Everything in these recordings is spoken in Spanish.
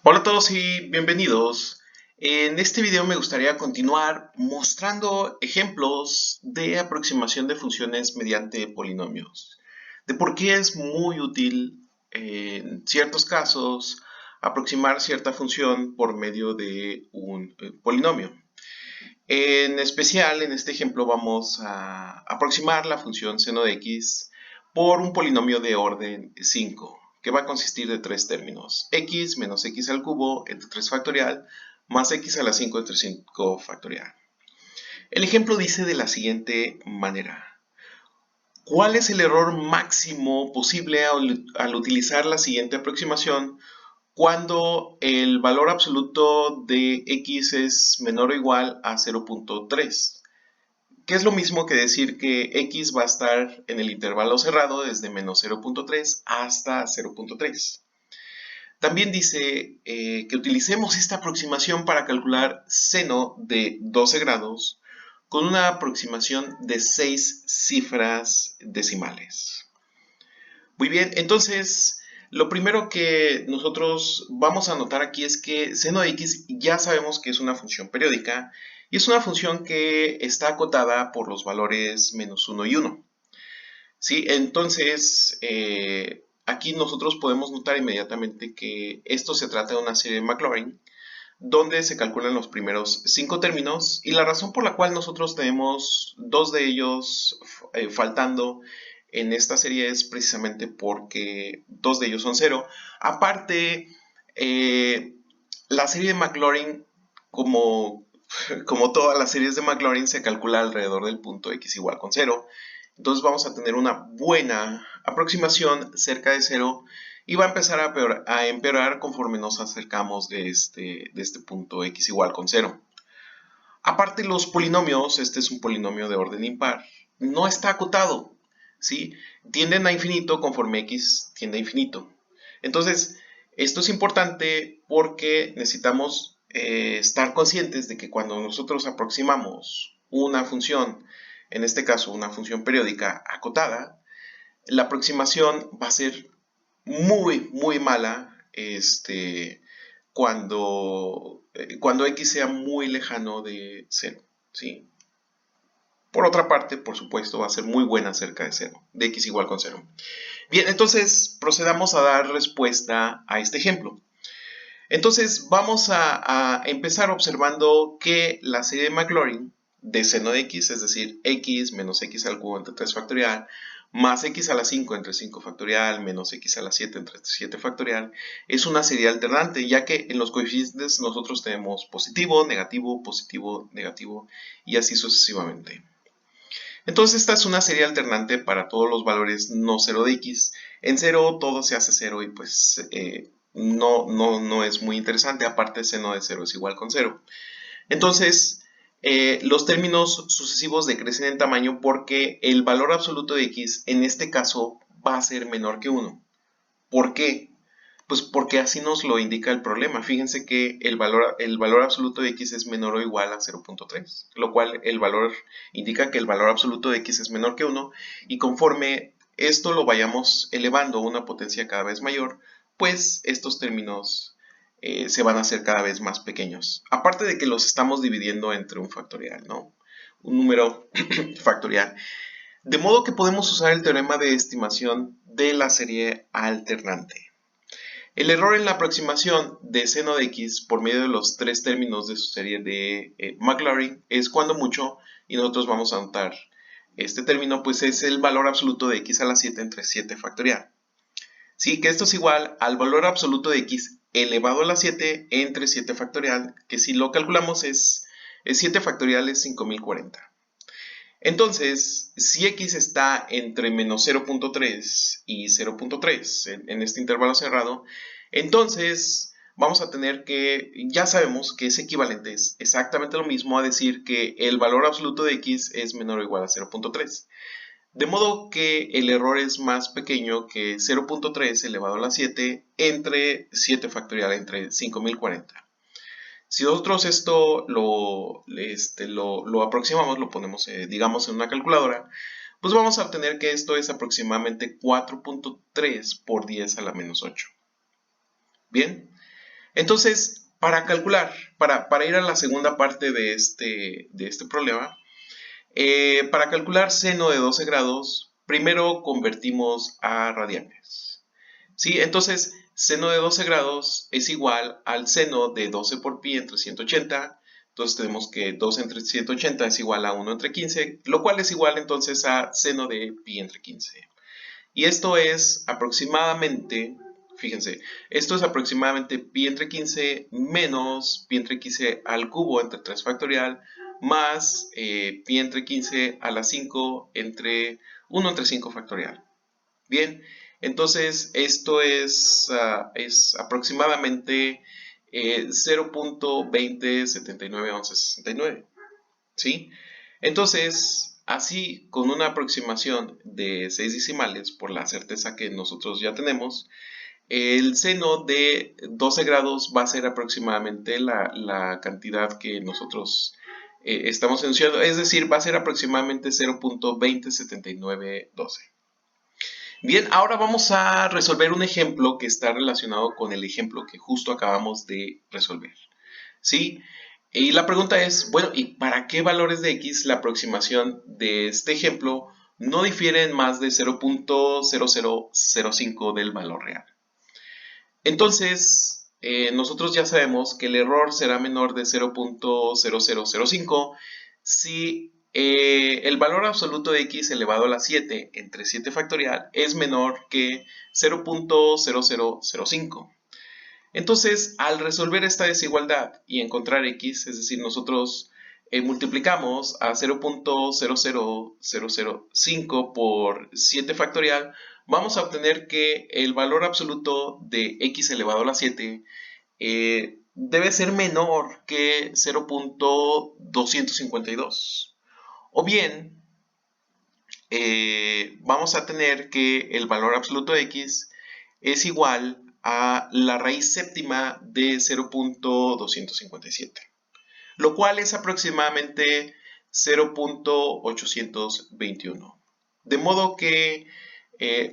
Hola a todos y bienvenidos. En este video me gustaría continuar mostrando ejemplos de aproximación de funciones mediante polinomios, de por qué es muy útil en ciertos casos aproximar cierta función por medio de un polinomio. En especial, en este ejemplo vamos a aproximar la función seno de x por un polinomio de orden 5, que va a consistir de tres términos: x menos x al cubo entre 3 factorial más x a la 5 entre 5 factorial. El ejemplo dice de la siguiente manera: ¿cuál es el error máximo posible al utilizar la siguiente aproximación cuando el valor absoluto de x es menor o igual a 0.3? Que es lo mismo que decir que x va a estar en el intervalo cerrado desde menos 0.3 hasta 0.3. También dice que utilicemos esta aproximación para calcular seno de 12 grados con una aproximación de 6 cifras decimales. Muy bien, entonces lo primero que nosotros vamos a notar aquí es que seno de x ya sabemos que es una función periódica y es una función que está acotada por los valores menos 1 y 1. ¿Sí? Entonces, aquí nosotros podemos notar inmediatamente que esto se trata de una serie de Maclaurin, donde se calculan los primeros 5 términos, y la razón por la cual nosotros tenemos dos de ellos faltando en esta serie es precisamente porque dos de ellos son cero. Aparte, la serie de Maclaurin, como, como todas las series de Maclaurin, se calcula alrededor del punto x igual con 0. Entonces vamos a tener una buena aproximación cerca de 0 y va a empezar a empeorar conforme nos acercamos de este punto x igual con 0. Aparte, los polinomios, este es un polinomio de orden impar, no está acotado, ¿sí? Tienden a infinito conforme x tiende a infinito. Entonces, esto es importante porque necesitamos estar conscientes de que cuando nosotros aproximamos una función, en este caso una función periódica acotada, la aproximación va a ser muy mala cuando x sea muy lejano de 0, ¿sí? Por otra parte, por supuesto, va a ser muy buena cerca de 0, de x igual con 0. Bien, entonces procedamos a dar respuesta a este ejemplo. Entonces vamos a empezar observando que la serie de Maclaurin de seno de x, es decir, x menos x al cubo entre 3 factorial, más x a la 5 entre 5 factorial, menos x a la 7 entre 7 factorial, es una serie alternante, ya que en los coeficientes nosotros tenemos positivo, negativo, y así sucesivamente. Entonces esta es una serie alternante para todos los valores no cero de x. En 0 todo se hace 0 y pues no es muy interesante. Aparte, seno de 0 es igual con 0. Entonces, los términos sucesivos decrecen en tamaño porque el valor absoluto de x en este caso va a ser menor que 1. ¿Por qué? Pues porque así nos lo indica el problema. Fíjense que el valor absoluto de x es menor o igual a 0.3, lo cual el valor indica que el valor absoluto de x es menor que 1, y conforme esto lo vayamos elevando a una potencia cada vez mayor, pues estos términos se van a hacer cada vez más pequeños. Aparte de que los estamos dividiendo entre un factorial, ¿no? Un número factorial. De modo que podemos usar el teorema de estimación de la serie alternante. El error en la aproximación de seno de x por medio de los tres términos de su serie de Maclaurin es cuando mucho, y nosotros vamos a anotar este término, pues es el valor absoluto de x a la 7 entre 7 factorial. Sí, que esto es igual al valor absoluto de x elevado a la 7 entre 7 factorial, que si lo calculamos es 7 factorial es 5040. Entonces, si x está entre menos 0.3 y 0.3 en este intervalo cerrado, entonces vamos a tener que, ya sabemos que es equivalente, es exactamente lo mismo a decir que el valor absoluto de x es menor o igual a 0.3. De modo que el error es más pequeño que 0.3 elevado a la 7 entre 7 factorial entre 5040. Si nosotros esto lo aproximamos, lo ponemos, digamos, en una calculadora, pues vamos a obtener que esto es aproximadamente 4.3 por 10 a la menos 8. Bien, Entonces, para calcular, para ir a la segunda parte de este problema, para calcular seno de 12 grados, primero convertimos a radianes. ¿Sí? Entonces, seno de 12 grados es igual al seno de 12 por pi entre 180. Entonces tenemos que 2 entre 180 es igual a 1 entre 15, lo cual es igual entonces a seno de pi entre 15. Y esto es aproximadamente, fíjense, esto es aproximadamente pi entre 15 menos pi entre 15 al cubo entre 3 factorial más pi entre 15 a la 5 entre 1 entre 5 factorial. Bien, entonces esto es aproximadamente 0.20791169. ¿Sí? Entonces, así, con una aproximación de 6 decimales, por la certeza que nosotros ya tenemos, el seno de 12 grados va a ser aproximadamente la cantidad que nosotros estamos enunciando, es decir, va a ser aproximadamente 0.207912. Bien, ahora vamos a resolver un ejemplo que está relacionado con el ejemplo que justo acabamos de resolver. ¿Sí? Y la pregunta es, bueno, ¿y para qué valores de x la aproximación de este ejemplo no difiere en más de 0.0005 del valor real? Entonces, nosotros ya sabemos que el error será menor de 0.0005 si el valor absoluto de x elevado a la 7 entre 7 factorial es menor que 0.0005. Entonces, al resolver esta desigualdad y encontrar x, es decir, nosotros multiplicamos a 0.00005 por 7 factorial, vamos a obtener que el valor absoluto de x elevado a la 7 debe ser menor que 0.252. O bien, vamos a tener que el valor absoluto de x es igual a la raíz séptima de 0.257, lo cual es aproximadamente 0.821. De modo que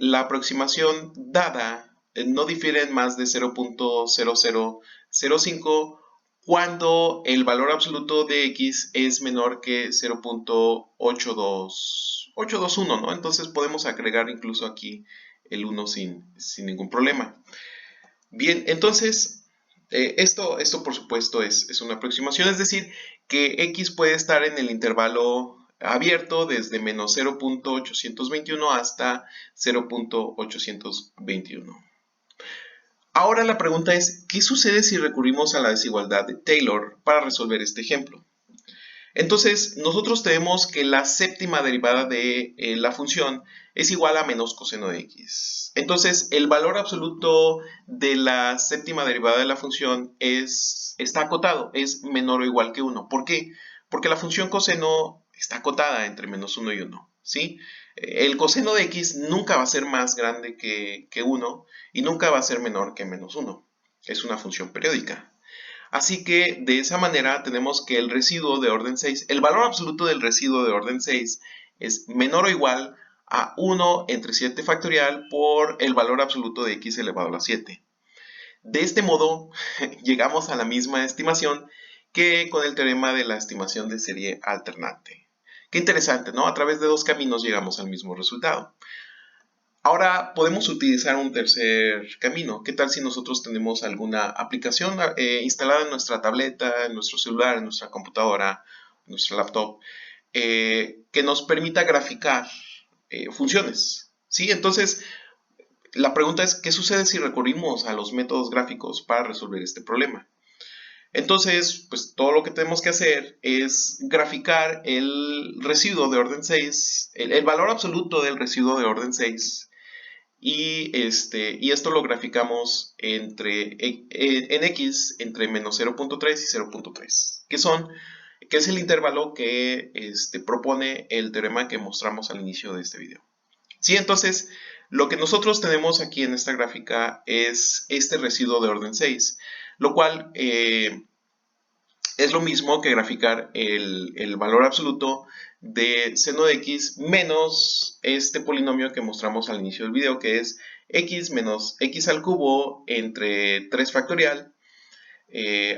la aproximación dada no difiere en más de 0.0005 cuando el valor absoluto de x es menor que 0.821, ¿no? Entonces podemos agregar incluso aquí el 1 sin ningún problema. Bien, entonces, esto por supuesto es una aproximación, es decir, que x puede estar en el intervalo abierto desde menos 0.821 hasta 0.821. Ahora la pregunta es, ¿qué sucede si recurrimos a la desigualdad de Taylor para resolver este ejemplo? Entonces, nosotros tenemos que la séptima derivada de la función es igual a menos coseno de x. Entonces, el valor absoluto de la séptima derivada de la función está acotado, es menor o igual que 1. ¿Por qué? Porque la función coseno está acotada entre menos 1 y 1. ¿Sí? El coseno de x nunca va a ser más grande que 1 y nunca va a ser menor que menos 1. Es una función periódica. Así que de esa manera tenemos que el residuo de orden 6, el valor absoluto del residuo de orden 6 es menor o igual a 1 entre 7 factorial por el valor absoluto de x elevado a la 7. De este modo llegamos a la misma estimación que con el teorema de la estimación de serie alternante. Qué interesante, ¿no? A través de dos caminos llegamos al mismo resultado. Ahora podemos utilizar un tercer camino. ¿Qué tal si nosotros tenemos alguna aplicación instalada en nuestra tableta, en nuestro celular, en nuestra computadora, en nuestra laptop, que nos permita graficar funciones? ¿Sí? Entonces, la pregunta es, ¿qué sucede si recurrimos a los métodos gráficos para resolver este problema? Entonces, pues todo lo que tenemos que hacer es graficar el residuo de orden 6, el valor absoluto del residuo de orden 6, y esto lo graficamos en x entre menos 0.3 y 0.3, que es el intervalo que propone el teorema que mostramos al inicio de este video. ¿Sí? Entonces, lo que nosotros tenemos aquí en esta gráfica es este residuo de orden 6, lo cual es lo mismo que graficar el valor absoluto de seno de x menos este polinomio que mostramos al inicio del video, que es x menos x al cubo entre 3 factorial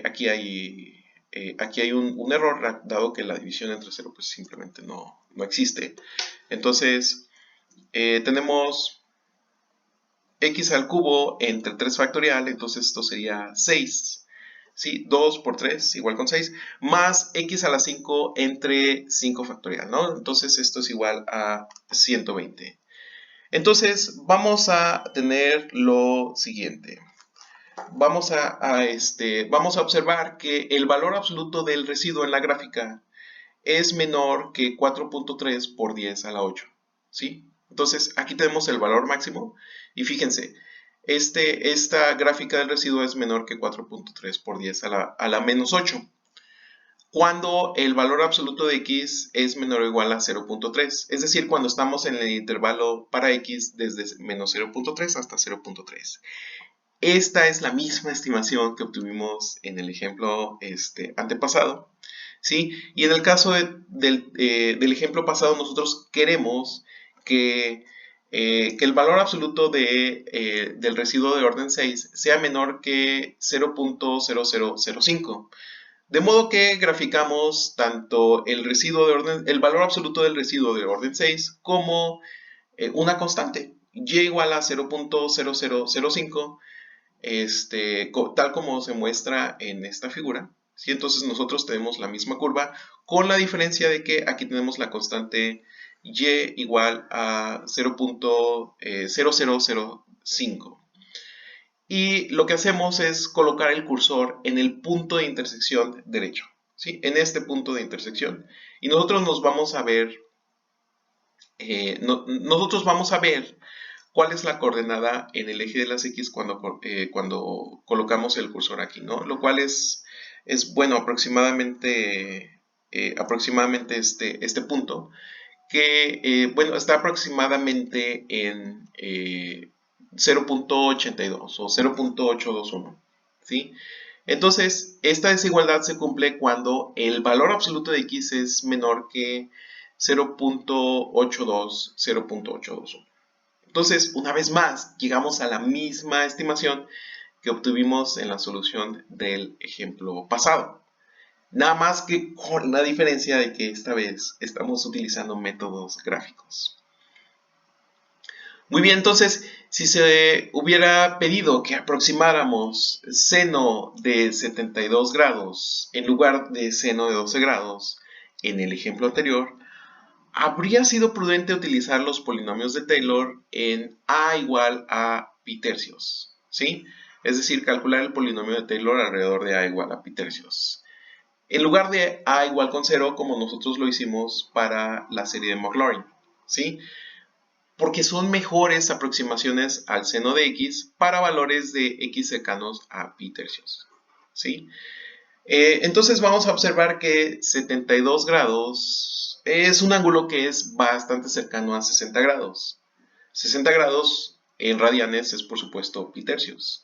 aquí hay un error, dado que la división entre 0 pues simplemente no existe. Entonces, tenemos x al cubo entre 3 factorial, entonces esto sería 6. ¿Sí? 2 por 3 igual con 6, más x a la 5 entre 5 factorial, ¿no? Entonces esto es igual a 120. Entonces vamos a tener lo siguiente. Vamos a observar que el valor absoluto del residuo en la gráfica es menor que 4.3 por 10 a la 8, ¿sí? Entonces, aquí tenemos el valor máximo y fíjense, esta gráfica del residuo es menor que 4.3 por 10 a la menos 8, cuando el valor absoluto de x es menor o igual a 0.3, es decir, cuando estamos en el intervalo para x desde menos 0.3 hasta 0.3. Esta es la misma estimación que obtuvimos en el ejemplo antepasado, ¿sí? Y en el caso del ejemplo pasado, nosotros queremos que el valor absoluto del residuo de orden 6 sea menor que 0.0005. De modo que graficamos tanto el valor absoluto del residuo de orden 6 como una constante, y igual a 0.0005, tal como se muestra en esta figura. ¿Sí? Entonces nosotros tenemos la misma curva, con la diferencia de que aquí tenemos la constante y igual a 0.0005. Y lo que hacemos es colocar el cursor en el punto de intersección derecho, ¿sí? En este punto de intersección. Y nosotros nos vamos a ver, nosotros vamos a ver cuál es la coordenada en el eje de las X cuando colocamos el cursor aquí, ¿no? Lo cual es bueno, aproximadamente este punto, que, bueno, está aproximadamente en 0.82 o 0.821, ¿sí? Entonces, esta desigualdad se cumple cuando el valor absoluto de x es menor que 0.82, Entonces, una vez más, llegamos a la misma estimación que obtuvimos en la solución del ejemplo pasado. Nada más que con la diferencia de que esta vez estamos utilizando métodos gráficos. Muy bien, entonces, si se hubiera pedido que aproximáramos seno de 72 grados en lugar de seno de 12 grados en el ejemplo anterior, habría sido prudente utilizar los polinomios de Taylor en a igual a pi tercios, ¿sí? Es decir, calcular el polinomio de Taylor alrededor de a igual a pi tercios, en lugar de a igual con 0, como nosotros lo hicimos para la serie de Maclaurin, ¿sí? Porque son mejores aproximaciones al seno de x para valores de x cercanos a pi tercios, ¿sí? Entonces vamos a observar que 72 grados es un ángulo que es bastante cercano a 60 grados. 60 grados en radianes es, por supuesto, pi tercios.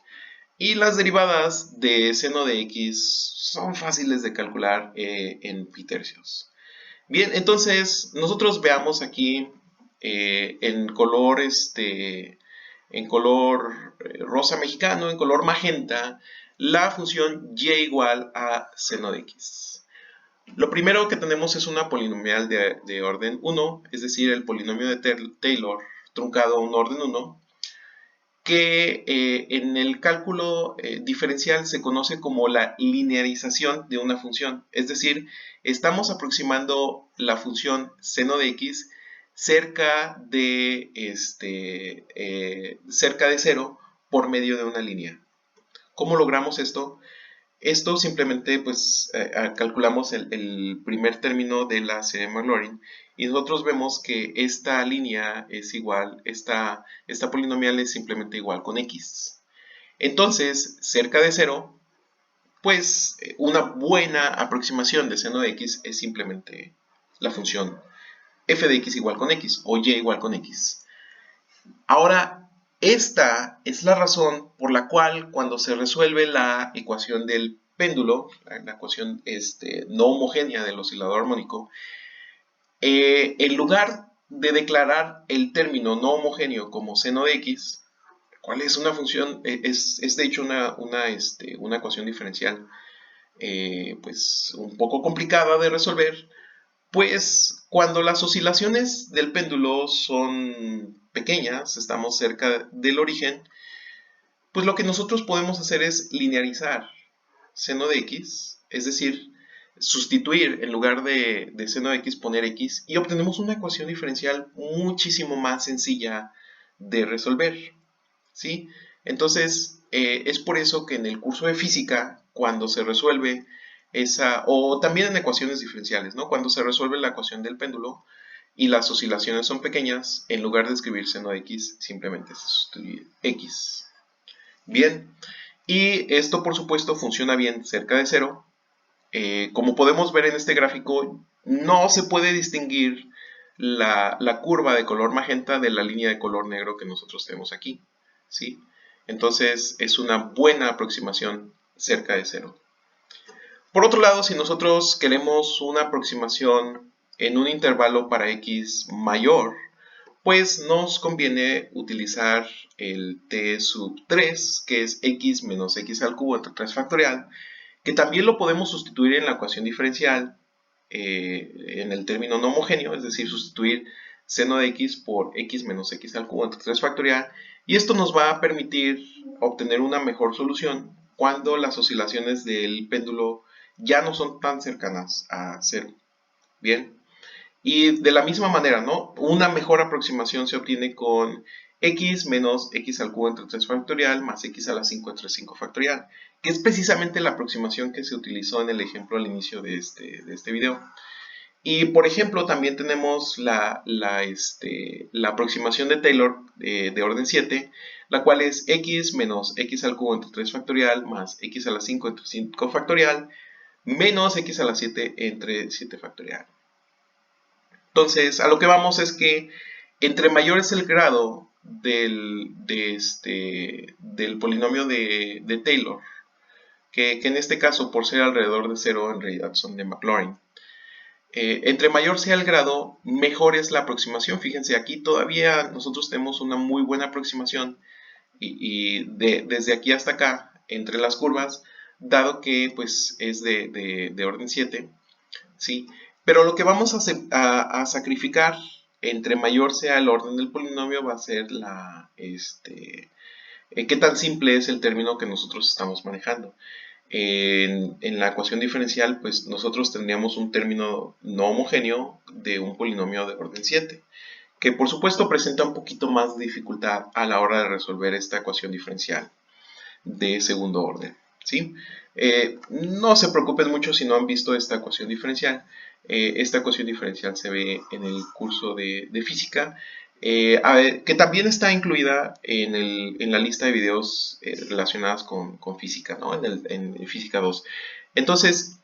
Y las derivadas de seno de x son fáciles de calcular en pi tercios. Bien, entonces nosotros veamos aquí en color rosa mexicano, en color magenta, la función y igual a seno de x. Lo primero que tenemos es una polinomial de orden 1, es decir, el polinomio de Taylor truncado a un orden 1, que en el cálculo diferencial se conoce como la linearización de una función. Es decir, estamos aproximando la función seno de x cerca de 0 por medio de una línea. ¿Cómo logramos esto? Esto simplemente pues calculamos el primer término de la serie de Maclaurin y nosotros vemos que esta línea es igual, esta polinomial es simplemente igual con x. Entonces, cerca de 0, pues una buena aproximación de seno de x es simplemente la función f de x igual con x o y igual con x. Ahora, esta es la razón por la cual cuando se resuelve la ecuación del péndulo, la ecuación no homogénea del oscilador armónico, en lugar de declarar el término no homogéneo como seno de x, ¿Cuál es una función? Es de hecho una ecuación diferencial pues un poco complicada de resolver, pues cuando las oscilaciones del péndulo son pequeñas, estamos cerca del origen, pues lo que nosotros podemos hacer es linearizar seno de x, es decir, sustituir en lugar de seno de x poner x y obtenemos una ecuación diferencial muchísimo más sencilla de resolver, ¿sí? Entonces, es por eso que en el curso de física, cuando se resuelve o también en ecuaciones diferenciales, ¿no? Cuando se resuelve la ecuación del péndulo y las oscilaciones son pequeñas, en lugar de escribir seno de x, simplemente se sustituye x. Bien, y esto por supuesto funciona bien cerca de cero. Como podemos ver en este gráfico, no se puede distinguir la curva de color magenta de la línea de color negro que nosotros tenemos aquí, ¿sí? Entonces es una buena aproximación cerca de cero. Por otro lado, si nosotros queremos una aproximación en un intervalo para x mayor, pues nos conviene utilizar el t sub 3, que es x menos x al cubo entre 3 factorial, que también lo podemos sustituir en la ecuación diferencial en el término no homogéneo, es decir, sustituir seno de x por x menos x al cubo entre 3 factorial, y esto nos va a permitir obtener una mejor solución cuando las oscilaciones del péndulo ya no son tan cercanas a cero. Bien, y de la misma manera, ¿no? Una mejor aproximación se obtiene con x menos x al cubo entre 3 factorial más x a la 5 entre 5 factorial, que es precisamente la aproximación que se utilizó en el ejemplo al inicio de este video. Y por ejemplo, también tenemos la aproximación de Taylor de orden 7, la cual es x menos x al cubo entre 3 factorial más x a la 5 entre 5 factorial menos x a la 7 entre 7 factorial. Entonces, a lo que vamos es que entre mayor es el grado del polinomio de Taylor, que en este caso, por ser alrededor de cero, en realidad son de Maclaurin. Entre mayor sea el grado, mejor es la aproximación. Fíjense, aquí todavía nosotros tenemos una muy buena aproximación y desde aquí hasta acá, entre las curvas, dado que pues es de orden 7, ¿sí? Pero lo que vamos a sacrificar entre mayor sea el orden del polinomio va a ser qué tan simple es el término que nosotros estamos manejando. En la ecuación diferencial, pues nosotros tendríamos un término no homogéneo de un polinomio de orden 7, que por supuesto presenta un poquito más de dificultad a la hora de resolver esta ecuación diferencial de segundo orden, ¿sí? No se preocupen mucho si no han visto esta ecuación diferencial. Esta ecuación diferencial se ve en el curso de física, que también está incluida en la lista de videos relacionadas con física, ¿no? En física 2. Entonces,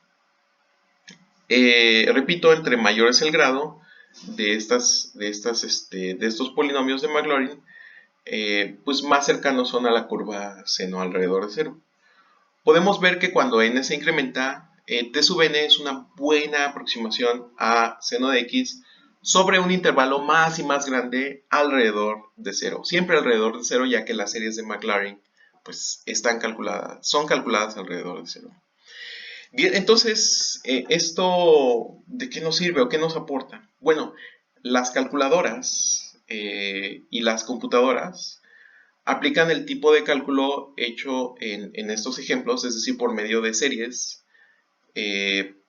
repito, entre mayor es el grado de estos polinomios de Maclaurin, pues más cercanos son a la curva seno alrededor de cero. Podemos ver que cuando n se incrementa, t sub n es una buena aproximación a seno de x sobre un intervalo más y más grande alrededor de cero. Siempre alrededor de cero, ya que las series de Maclaurin pues, son calculadas alrededor de cero. Bien, entonces, ¿esto de qué nos sirve o qué nos aporta? Bueno, las calculadoras y las computadoras aplican el tipo de cálculo hecho en estos ejemplos, es decir, por medio de series,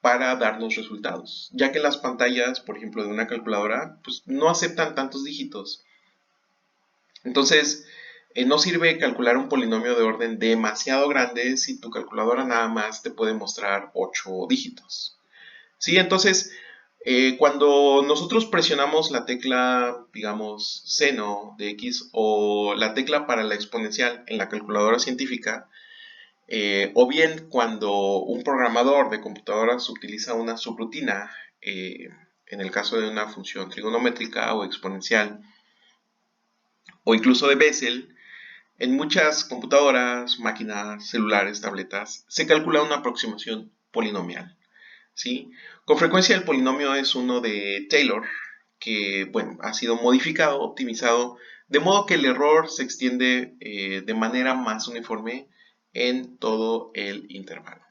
para darnos resultados, ya que las pantallas, por ejemplo, de una calculadora, pues no aceptan tantos dígitos. Entonces, no sirve calcular un polinomio de orden demasiado grande si tu calculadora nada más te puede mostrar 8 dígitos. ¿Sí? Entonces, cuando nosotros presionamos la tecla, digamos, seno de x o la tecla para la exponencial en la calculadora científica, o bien cuando un programador de computadoras utiliza una subrutina, en el caso de una función trigonométrica o exponencial, o incluso de Bessel, en muchas computadoras, máquinas, celulares, tabletas, se calcula una aproximación polinomial, ¿sí? Con frecuencia el polinomio es uno de Taylor, que bueno, ha sido modificado, optimizado de modo que el error se extiende de manera más uniforme en todo el intervalo.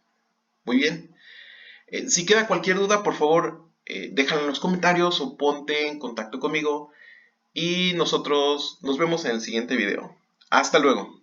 Muy bien. Si queda cualquier duda, por favor, déjala en los comentarios o ponte en contacto conmigo y nosotros nos vemos en el siguiente video. Hasta luego.